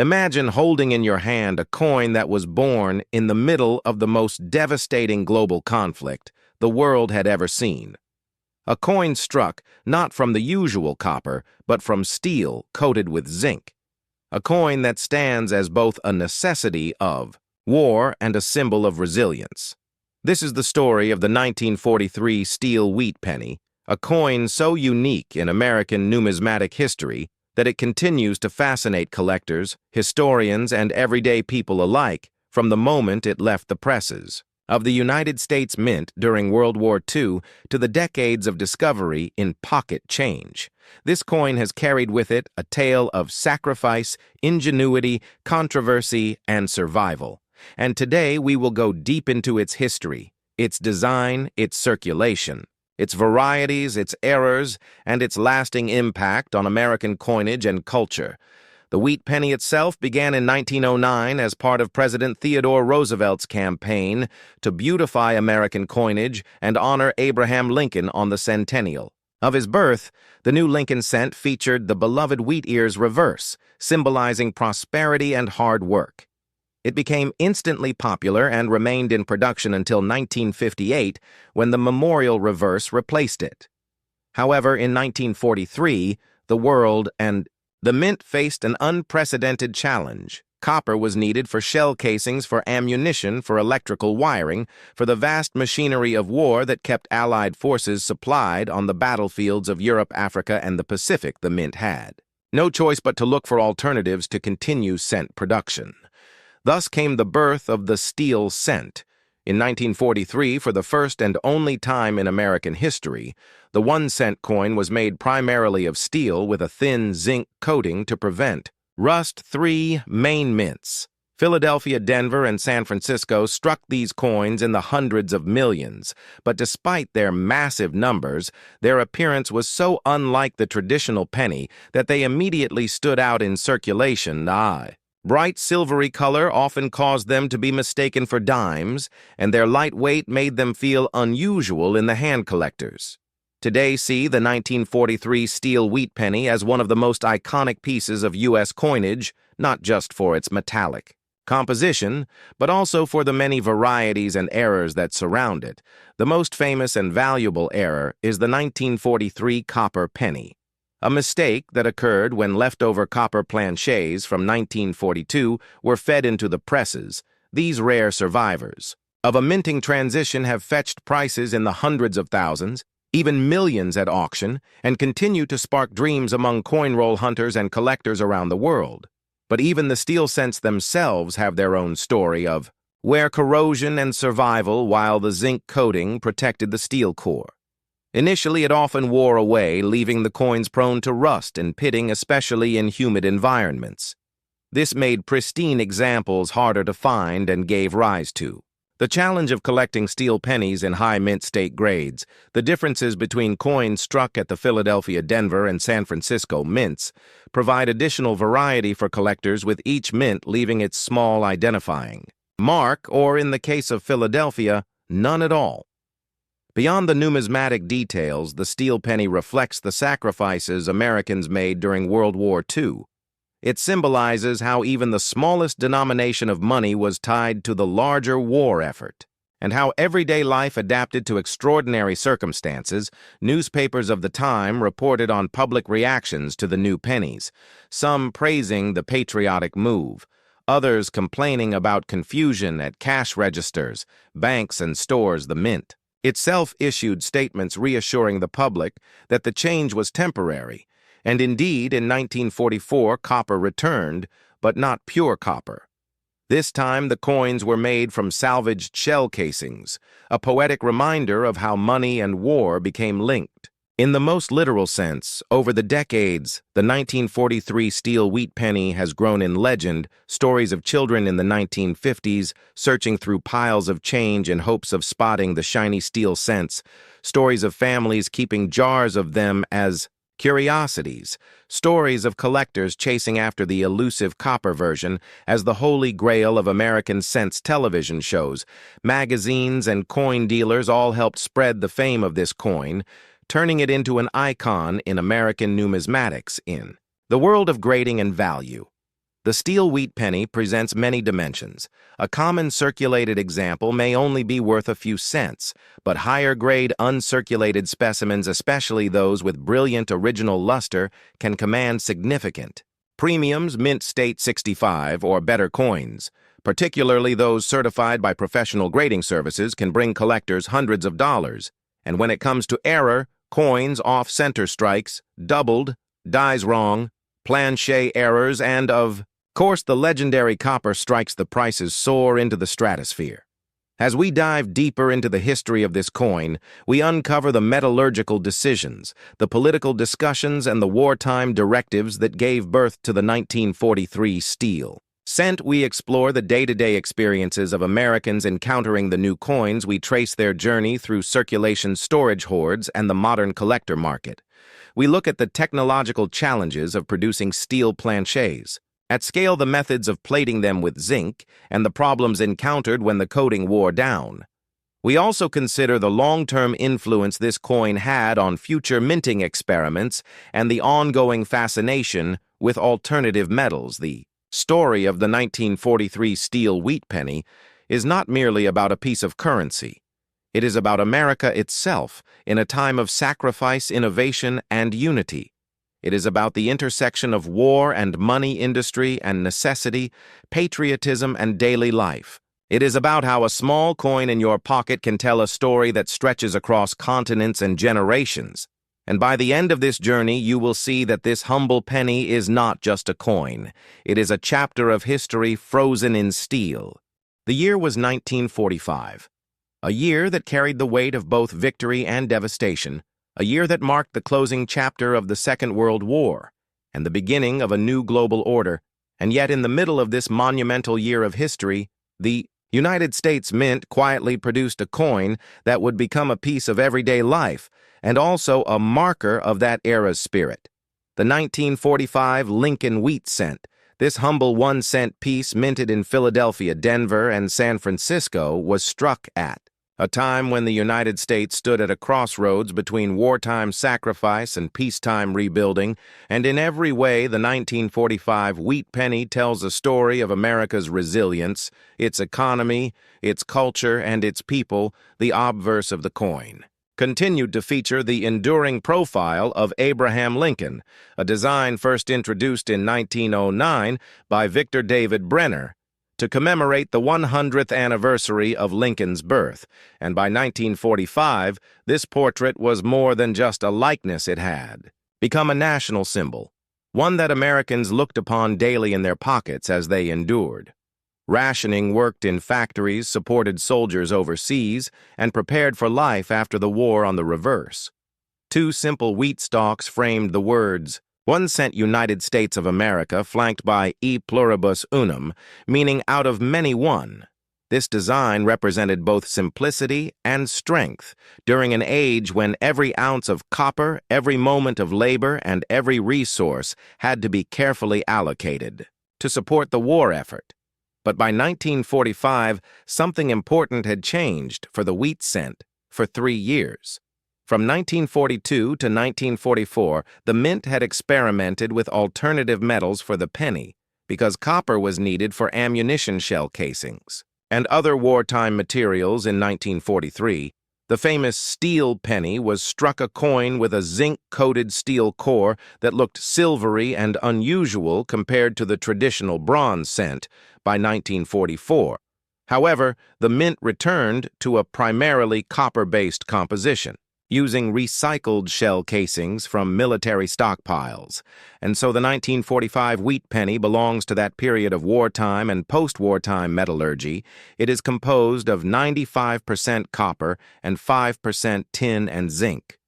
Imagine holding in your hand a coin that was born in the middle of the most devastating global conflict the world had ever seen. A coin struck not from the usual copper, but from steel coated with zinc. A coin that stands as both a necessity of war and a symbol of resilience. This is the story of the 1943 steel wheat penny, a coin so unique in American numismatic history that it continues to fascinate collectors, historians, and everyday people alike from the moment it left the presses of the United States Mint during World War II to the decades of discovery in pocket change. This coin has carried with it a tale of sacrifice, ingenuity, controversy, and survival. And today we will go deep into its history, its design, its circulation, its varieties, its errors, and its lasting impact on American coinage and culture. The wheat penny itself began in 1909 as part of President Theodore Roosevelt's campaign to beautify American coinage and honor Abraham Lincoln on the centennial of his birth. The new Lincoln cent featured the beloved wheat ears reverse, symbolizing prosperity and hard work. It became instantly popular and remained in production until 1958, when the memorial reverse replaced it. However, in 1943, the world and the mint faced an unprecedented challenge. Copper was needed for shell casings, for ammunition, for electrical wiring, for the vast machinery of war that kept Allied forces supplied on the battlefields of Europe, Africa, and the Pacific. The mint had no choice but to look for alternatives to continue cent production. Thus came the birth of the steel cent. In 1943, for the first and only time in American history, the 1-cent coin was made primarily of steel with a thin zinc coating to prevent rust. 3 main mints, Philadelphia, Denver, and San Francisco, struck these coins in the hundreds of millions, but despite their massive numbers, their appearance was so unlike the traditional penny that they immediately stood out in circulation. Bright silvery color often caused them to be mistaken for dimes, and their light weight made them feel unusual in the hand collectors. Today, see the 1943 steel wheat penny as one of the most iconic pieces of U.S. coinage, not just for its metallic composition, but also for the many varieties and errors that surround it. The most famous and valuable error is the 1943 copper penny, a mistake that occurred when leftover copper planchets from 1942 were fed into the presses. These rare survivors of a minting transition have fetched prices in the hundreds of thousands, even millions at auction, and continue to spark dreams among coin roll hunters and collectors around the world. But even the steel cents themselves have their own story of wear corrosion and survival, while the zinc coating protected the steel core. Initially, it often wore away, leaving the coins prone to rust and pitting, especially in humid environments. This made pristine examples harder to find and gave rise to the challenge of collecting steel pennies in high mint state grades. The differences between coins struck at the Philadelphia, Denver, and San Francisco mints provide additional variety for collectors, with each mint leaving its small identifying mark, or in the case of Philadelphia, none at all. Beyond the numismatic details, the steel penny reflects the sacrifices Americans made during World War II. It symbolizes how even the smallest denomination of money was tied to the larger war effort, and how everyday life adapted to extraordinary circumstances. Newspapers of the time reported on public reactions to the new pennies, some praising the patriotic move, others complaining about confusion at cash registers, banks, and stores. The mint itself issued statements reassuring the public that the change was temporary, and indeed, in 1944, copper returned, but not pure copper. This time, the coins were made from salvaged shell casings, a poetic reminder of how money and war became linked. In the most literal sense, over the decades, the 1943 steel wheat penny has grown in legend. Stories of children in the 1950s searching through piles of change in hopes of spotting the shiny steel cents, stories of families keeping jars of them as curiosities, stories of collectors chasing after the elusive copper version as the holy grail of American cents. Television shows, magazines, and coin dealers all helped spread the fame of this coin, turning it into an icon in American numismatics. In the world of grading and value, The steel wheat penny presents many dimensions. A common circulated example may only be worth a few cents, but higher-grade uncirculated specimens, especially those with brilliant original luster, can command significant premiums. Mint State 65 or better coins, particularly those certified by professional grading services, can bring collectors hundreds of dollars. And when it comes to error, coins off-center strikes, doubled, dies wrong, planchet errors, and of course, the legendary copper strikes, the prices soar into the stratosphere. As we dive deeper into the history of this coin, we uncover the metallurgical decisions, the political discussions, and the wartime directives that gave birth to the 1943 steel cent. We explore the day-to-day experiences of Americans encountering the new coins. We trace their journey through circulation storage hoards and the modern collector market. We look at the technological challenges of producing steel planchets, at scale the methods of plating them with zinc, and the problems encountered when the coating wore down. We also consider the long-term influence this coin had on future minting experiments and the ongoing fascination with alternative metals. The story of the 1943 steel wheat penny is not merely about a piece of currency. It is about America itself in a time of sacrifice, innovation, and unity. It is about the intersection of war and money, industry and necessity, patriotism and daily life. It is about how a small coin in your pocket can tell a story that stretches across continents and generations. And by the end of this journey, you will see that this humble penny is not just a coin. It is a chapter of history frozen in steel. The year was 1945, a year that carried the weight of both victory and devastation, a year that marked the closing chapter of the Second World War and the beginning of a new global order. And yet, in the middle of this monumental year of history, the United States Mint quietly produced a coin that would become a piece of everyday life and also a marker of that era's spirit. The 1945 Lincoln wheat cent. This humble 1-cent piece, minted in Philadelphia, Denver, and San Francisco, was struck at a time when the United States stood at a crossroads between wartime sacrifice and peacetime rebuilding, and in every way the 1945 wheat penny tells a story of America's resilience, its economy, its culture, and its people. The obverse of the coin continued to feature the enduring profile of Abraham Lincoln, a design first introduced in 1909 by Victor David Brenner, to commemorate the 100th anniversary of Lincoln's birth, and by 1945, this portrait was more than just a likeness. It had become a national symbol, one that Americans looked upon daily in their pockets as they endured. Rationing, worked in factories, supported soldiers overseas, and prepared for life after the war. On the reverse, two simple wheat stalks framed the words, 1 cent United States of America, flanked by E pluribus unum, meaning out of many one. This design represented both simplicity and strength during an age when every ounce of copper, every moment of labor, and every resource had to be carefully allocated to support the war effort. But by 1945, something important had changed for the wheat cent for 3 years. From 1942 to 1944, the Mint had experimented with alternative metals for the penny because copper was needed for ammunition shell casings and other wartime materials. In 1943, the famous steel penny was struck, a coin with a zinc-coated steel core that looked silvery and unusual compared to the traditional bronze cent. By 1944, however, the Mint returned to a primarily copper-based composition, using recycled shell casings from military stockpiles, and so the 1945 wheat penny belongs to that period of wartime and post-wartime metallurgy. It is composed of 95% copper and 5% tin and zinc,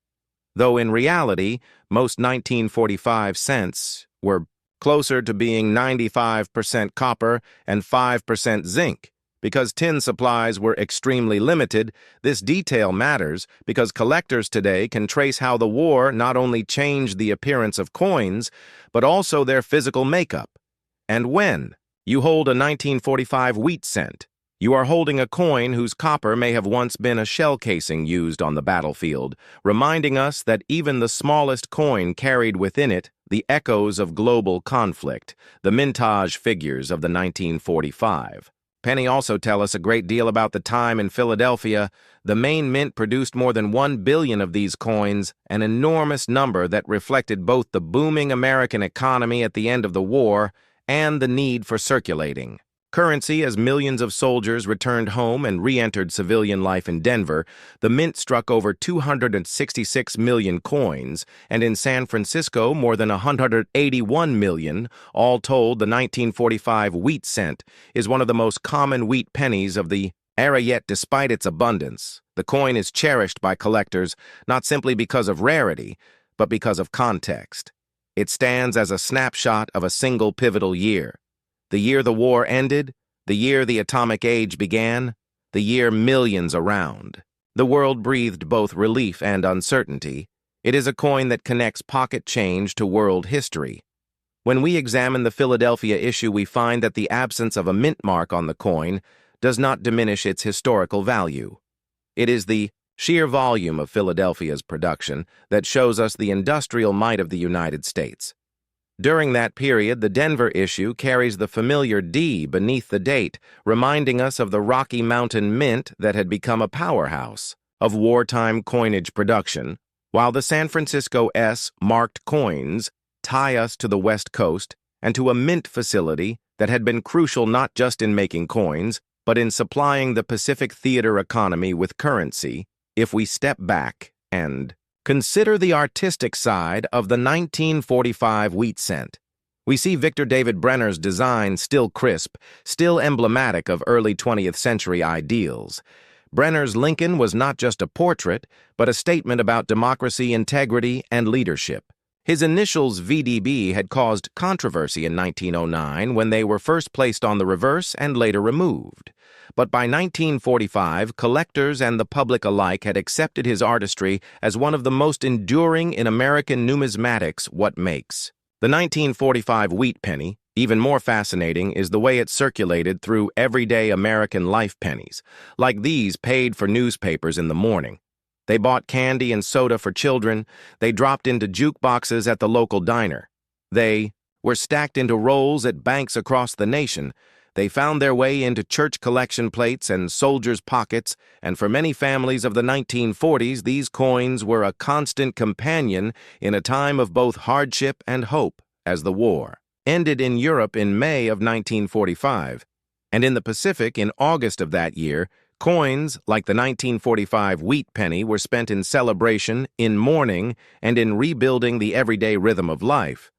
though in reality, most 1945 cents were closer to being 95% copper and 5% zinc. Because tin supplies were extremely limited, this detail matters because collectors today can trace how the war not only changed the appearance of coins, but also their physical makeup. And when you hold a 1945 wheat cent, you are holding a coin whose copper may have once been a shell casing used on the battlefield, reminding us that even the smallest coin carried within it the echoes of global conflict, the mintage figures of the 1945. Penny also tell us a great deal about the time in Philadelphia. The main mint produced more than 1 billion of these coins, an enormous number that reflected both the booming American economy at the end of the war and the need for circulating currency. As millions of soldiers returned home and re-entered civilian life in Denver, the mint struck over 266 million coins, and in San Francisco more than 181 million. All told, the 1945 wheat cent is one of the most common wheat pennies of the era, yet despite its abundance, the coin is cherished by collectors not simply because of rarity, but because of context. It stands as a snapshot of a single pivotal year. The year the war ended, the year the atomic age began, the year millions around the world breathed both relief and uncertainty. It is a coin that connects pocket change to world history. When we examine the Philadelphia issue, we find that the absence of a mint mark on the coin does not diminish its historical value. It is the sheer volume of Philadelphia's production that shows us the industrial might of the United States. During that period, the Denver issue carries the familiar D beneath the date, reminding us of the Rocky Mountain Mint that had become a powerhouse of wartime coinage production, while the San Francisco S marked coins tie us to the West Coast and to a mint facility that had been crucial not just in making coins, but in supplying the Pacific theater economy with currency. If we step back and consider the artistic side of the 1945 wheat cent, we see Victor David Brenner's design still crisp, still emblematic of early 20th century ideals. Brenner's Lincoln was not just a portrait, but a statement about democracy, integrity, and leadership. His initials VDB had caused controversy in 1909 when they were first placed on the reverse and later removed. But by 1945, collectors and the public alike had accepted his artistry as one of the most enduring in American numismatics. What makes the 1945 wheat penny even more fascinating is the way it circulated through everyday American life. Pennies like these paid for newspapers in the morning. They bought candy and soda for children. They dropped into jukeboxes at the local diner. They were stacked into rolls at banks across the nation. They found their way into church collection plates and soldiers' pockets, and for many families of the 1940s, these coins were a constant companion in a time of both hardship and hope. As the war ended in Europe in May of 1945, and in the Pacific in August of that year, coins like the 1945 wheat penny were spent in celebration, in mourning, and in rebuilding the everyday rhythm of life.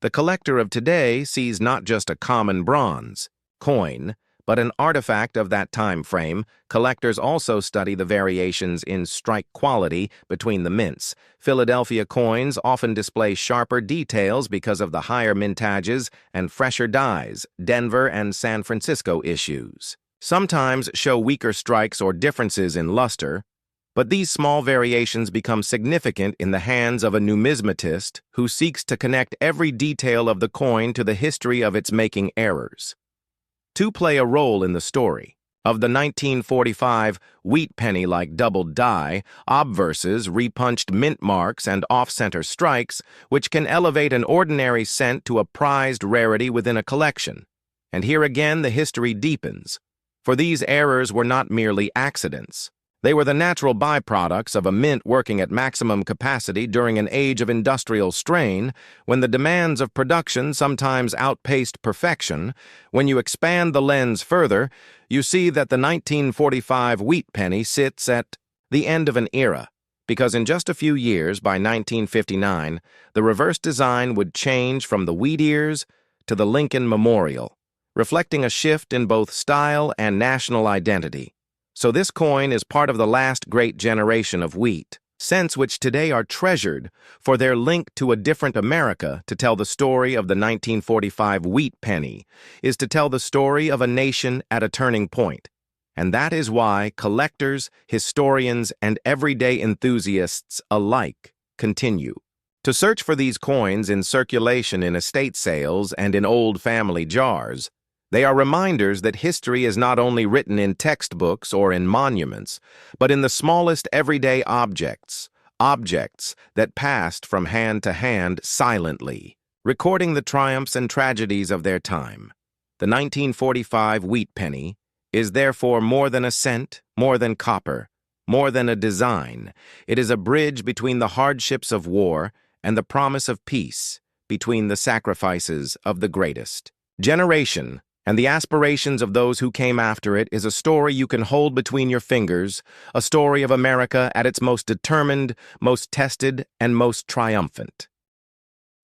The collector of today sees not just a common bronze coin, but an artifact of that time frame. Collectors also study the variations in strike quality between the mints. Philadelphia coins often display sharper details because of the higher mintages and fresher dyes. Denver and San Francisco issues sometimes show weaker strikes or differences in luster, but these small variations become significant in the hands of a numismatist who seeks to connect every detail of the coin to the history of its making errors. To play a role in the story of the 1945 wheat penny like doubled die, obverses, repunched mint marks, and off-center strikes, which can elevate an ordinary cent to a prized rarity within a collection. And here again the history deepens. For these errors were not merely accidents. They were the natural byproducts of a mint working at maximum capacity during an age of industrial strain, when the demands of production sometimes outpaced perfection. When you expand the lens further, you see that the 1945 wheat penny sits at the end of an era, because in just a few years, by 1959, the reverse design would change from the wheat ears to the Lincoln Memorial, reflecting a shift in both style and national identity. So this coin is part of the last great generation of wheat cents, which today are treasured for their link to a different America. To tell the story of the 1945 wheat penny is to tell the story of a nation at a turning point. And that is why collectors, historians, and everyday enthusiasts alike continue to search for these coins in circulation in estate sales and in old family jars. They are reminders that history is not only written in textbooks or in monuments, but in the smallest everyday objects, objects that passed from hand to hand silently, recording the triumphs and tragedies of their time. The 1945 wheat penny is therefore more than a cent, more than copper, more than a design. It is a bridge between the hardships of war and the promise of peace, between the sacrifices of the greatest generation and the aspirations of those who came after it. Is a story you can hold between your fingers, a story of America at its most determined, most tested, and most triumphant.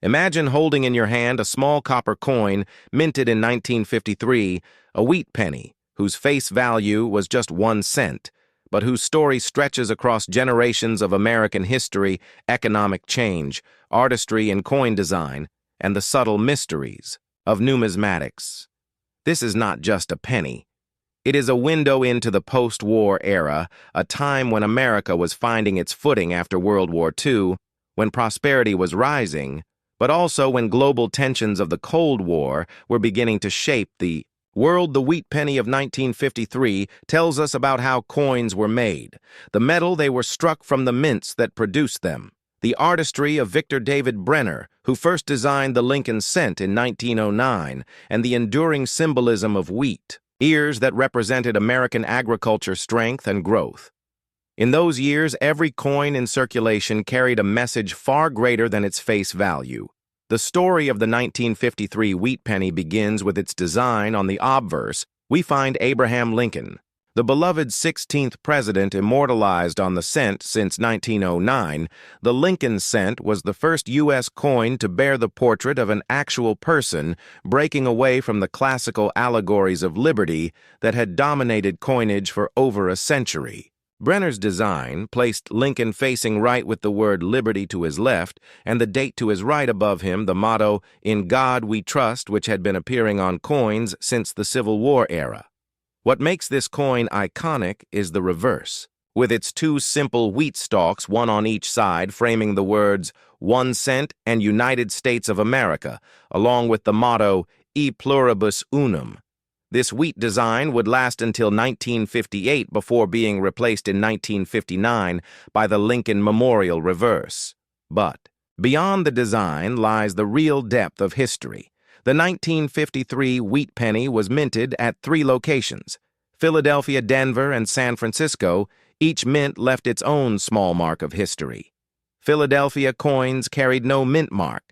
Imagine holding in your hand a small copper coin minted in 1953, a wheat penny, whose face value was just 1 cent, but whose story stretches across generations of American history, economic change, artistry in coin design, and the subtle mysteries of numismatics. This is not just a penny. It is a window into the post-war era, a time when America was finding its footing after World War II, when prosperity was rising, but also when global tensions of the Cold War were beginning to shape the world. The wheat penny of 1953 tells us about how coins were made, the metal they were struck from the mints that produced them, the artistry of Victor David Brenner, who first designed the Lincoln cent in 1909, and the enduring symbolism of wheat, ears that represented American agriculture strength and growth. In those years, every coin in circulation carried a message far greater than its face value. The story of the 1953 wheat penny begins with its design. On the obverse, we find Abraham Lincoln, the beloved 16th president, immortalized on the cent since 1909. The Lincoln cent was the first U.S. coin to bear the portrait of an actual person, breaking away from the classical allegories of liberty that had dominated coinage for over a century. Brenner's design placed Lincoln facing right with the word liberty to his left and the date to his right above him, the motto, "In God We Trust," which had been appearing on coins since the Civil War era. What makes this coin iconic is the reverse, with its 2 simple wheat stalks, one on each side, framing the words 1 cent and United States of America, along with the motto, E pluribus unum. This wheat design would last until 1958 before being replaced in 1959 by the Lincoln Memorial reverse. But beyond the design lies the real depth of history. The 1953 wheat penny was minted at 3 locations: Philadelphia, Denver, and San Francisco. Each mint left its own small mark of history. Philadelphia coins carried no mint mark.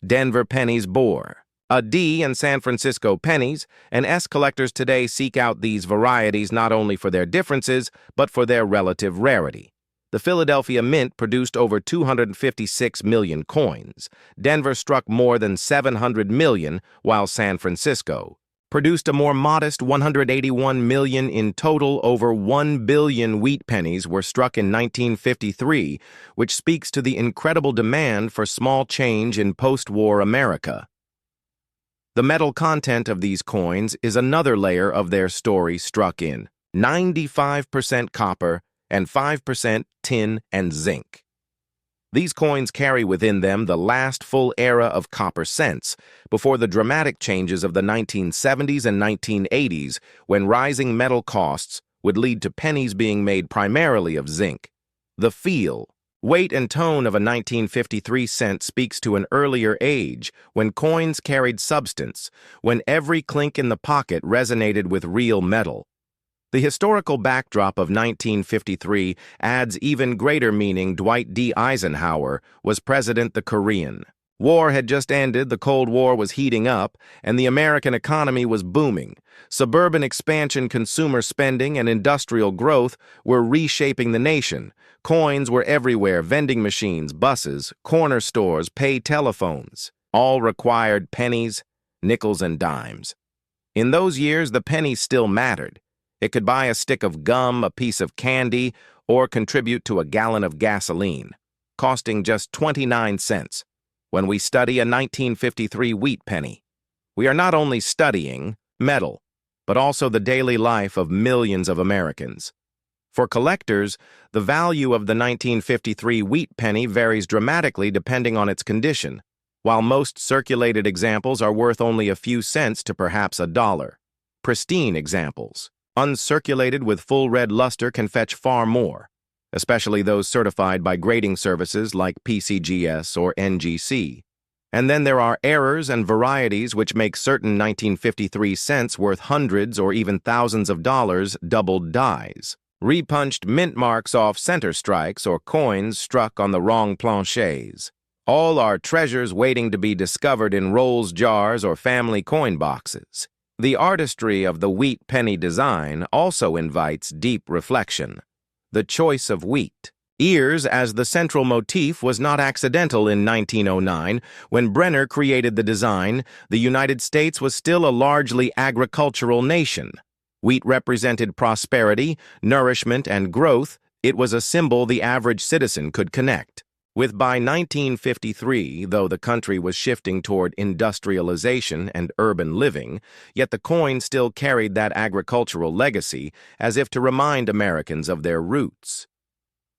Denver pennies bore a D, and San Francisco pennies and S. Collectors today seek out these varieties not only for their differences, but for their relative rarity. The Philadelphia Mint produced over 256 million coins. Denver struck more than 700 million, while San Francisco produced a more modest 181 million. In total, over 1 billion wheat pennies were struck in 1953, which speaks to the incredible demand for small change in post-war America. The metal content of these coins is another layer of their story, struck in 95% copper and 5% tin and zinc. These coins carry within them the last full era of copper cents, before the dramatic changes of the 1970s and 1980s, when rising metal costs would lead to pennies being made primarily of zinc. The feel, weight, and tone of a 1953 cent speaks to an earlier age, when coins carried substance, when every clink in the pocket resonated with real metal. The historical backdrop of 1953 adds even greater meaning. Dwight D. Eisenhower was president. The Korean War had just ended, the Cold War was heating up, and the American economy was booming. Suburban expansion, consumer spending, and industrial growth were reshaping the nation. Coins were everywhere: vending machines, buses, corner stores, pay telephones. All required pennies, nickels, and dimes. In those years, the penny still mattered. It could buy a stick of gum, a piece of candy, or contribute to a gallon of gasoline, costing just 29 cents. When we study a 1953 wheat penny, we are not only studying metal, but also the daily life of millions of Americans. For collectors, the value of the 1953 wheat penny varies dramatically depending on its condition. While most circulated examples are worth only a few cents to perhaps $1. Pristine examples, uncirculated with full red luster, can fetch far more. especially those certified by grading services like PCGS or NGC. And then there are errors and varieties which make certain 1953 cents worth hundreds or even thousands of dollars doubled dies. Repunched mint marks off center strikes or coins struck on the wrong planchets. All are treasures waiting to be discovered in rolls jars or family coin boxes. The artistry of the wheat penny design also invites deep reflection. The choice of wheat. Ears as the central motif was not accidental in 1909. When Brenner created the design, the United States was still a largely agricultural nation. Wheat represented prosperity, nourishment, and growth. It was a symbol the average citizen could connect with. By 1953, though the country was shifting toward industrialization and urban living, yet the coin still carried that agricultural legacy, as if to remind Americans of their roots.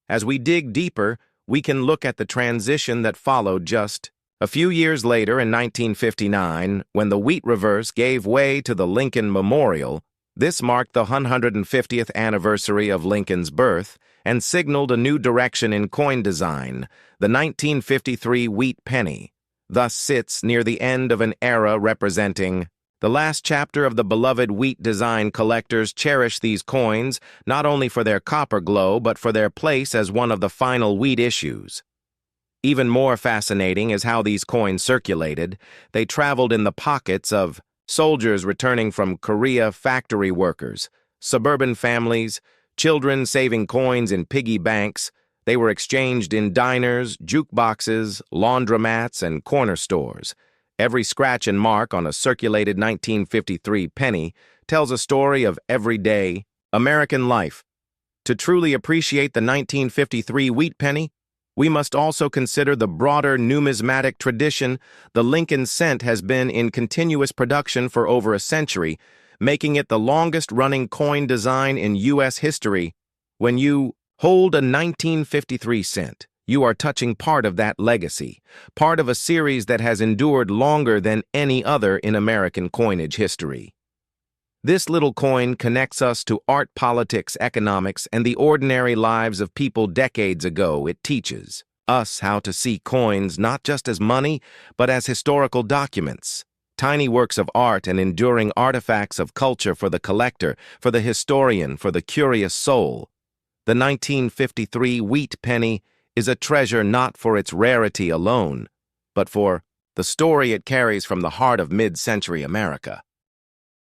As we dig deeper, we can look at the transition that followed just a few years later in 1959, when the wheat reverse gave way to the Lincoln Memorial. This marked the 150th anniversary of Lincoln's birth and signaled a new direction in coin design. The 1953 wheat penny thus sits near the end of an era representing the last chapter of the beloved wheat design. Collectors cherish these coins not only for their copper glow but for their place as one of the final wheat issues. Even more fascinating is how these coins circulated. They traveled in the pockets of soldiers returning from Korea, factory workers, suburban families, children saving coins in piggy banks. They were exchanged in diners, jukeboxes, laundromats, and corner stores. Every scratch and mark on a circulated 1953 penny tells a story of everyday American life. To truly appreciate the 1953 wheat penny, we must also consider the broader numismatic tradition. The Lincoln cent has been in continuous production for over a century, making it the longest-running coin design in U.S. history. When you hold a 1953 cent, you are touching part of that legacy, part of a series that has endured longer than any other in American coinage history. This little coin connects us to art, politics, economics, and the ordinary lives of people decades ago. It teaches us how to see coins not just as money, but as historical documents, tiny works of art and enduring artifacts of culture for the collector, for the historian, for the curious soul. The 1953 wheat penny is a treasure not for its rarity alone, but for the story it carries from the heart of mid-century America.